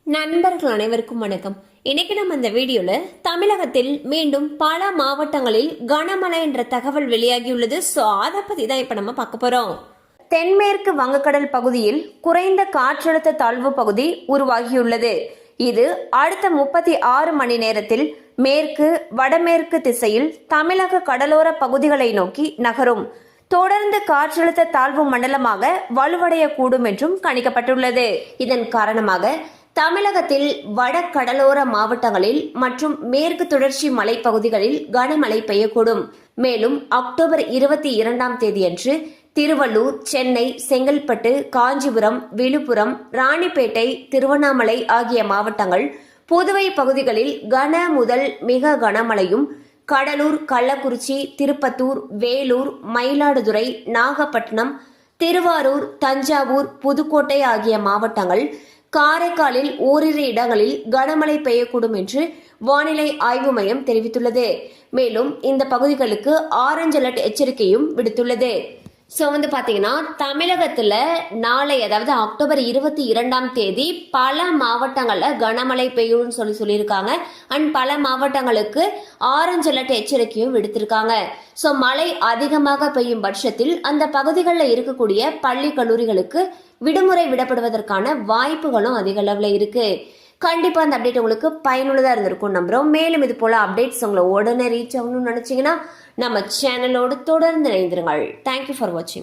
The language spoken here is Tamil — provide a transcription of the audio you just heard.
நண்பர்கள் அனைவருக்கும் வணக்கம். இன்னைக்கு நம்ம இந்த வீடியோல தமிழகத்தில் மீண்டும் பல மாவட்டங்களில் கனமழை என்ற தகவல் வெளியாகியுள்ளது. ஸோ அதை பத்தி தான் இப்ப நம்ம பார்க்க போறோம். தென்மேற்கு வங்கக்கடல் பகுதியில் குறைந்த காற்றழுத்த தாழ்வு பகுதி உருவாகியுள்ளது. இது அடுத்த 36 மணி நேரத்தில் மேற்கு வடமேற்கு திசையில் தமிழக கடலோர பகுதிகளை நோக்கி நகரும். தொடர்ந்து காற்றழுத்த தாழ்வு மண்டலமாக வலுவடையக்கூடும் என்றும் கணிக்கப்பட்டுள்ளது. இதன் காரணமாக தமிழகத்தில் வடகடலோர மாவட்டங்களில் மற்றும் மேற்கு தொடர்ச்சி மலைப்பகுதிகளில் கனமழை பெய்யக்கூடும். மேலும் அக்டோபர் 22ஆம் தேதியன்று திருவள்ளூர், சென்னை, செங்கல்பட்டு, காஞ்சிபுரம், விழுப்புரம், ராணிப்பேட்டை, திருவண்ணாமலை ஆகிய மாவட்டங்கள், புதுவை பகுதிகளில் கன முதல் மிக கனமழையும், கடலூர், கள்ளக்குறிச்சி, திருப்பத்தூர், வேலூர், மயிலாடுதுறை, நாகப்பட்டினம், திருவாரூர், தஞ்சாவூர், புதுக்கோட்டை ஆகிய மாவட்டங்கள், காரைக்காலில் ஓரிரு இடங்களில் கனமழை பெய்யக்கூடும் என்று வானிலை ஆய்வு மையம் தெரிவித்துள்ளது. மேலும் இந்த பகுதிகளுக்கு ஆரஞ்சு அலர்ட் எச்சரிக்கையும் விடுத்துள்ளது. ஸோ பாத்தீங்கன்னா தமிழகத்துல நாளை அதாவது அக்டோபர் 22ஆம் தேதி பல மாவட்டங்கள்ல கனமழை பெய்யும்னு சொல்லியிருக்காங்க. அண்ட் பல மாவட்டங்களுக்கு ஆரஞ்சு அலர்ட் எச்சரிக்கையும் விடுத்திருக்காங்க. ஸோ மழை அதிகமாக பெய்யும் பட்சத்தில் அந்த பகுதிகளில் இருக்கக்கூடிய பள்ளி கல்லூரிகளுக்கு விடுமுறை விடப்படுவதற்கான வாய்ப்புகளும் அதிக அளவுல இருக்கு. கண்டிப்பா அந்த அப்டேட் உங்களுக்கு பயனுள்ளதா இருந்திருக்கும் நம்புறோம். மேலும் இது போல அப்டேட்ஸ் உங்களை உடனே ரீச் ஆகணும்னு நினைச்சீங்கன்னா நம்ம சேனலோடு தொடர்ந்து இணைந்திருங்கள். தேங்க்யூ ஃபார் வாட்சிங்.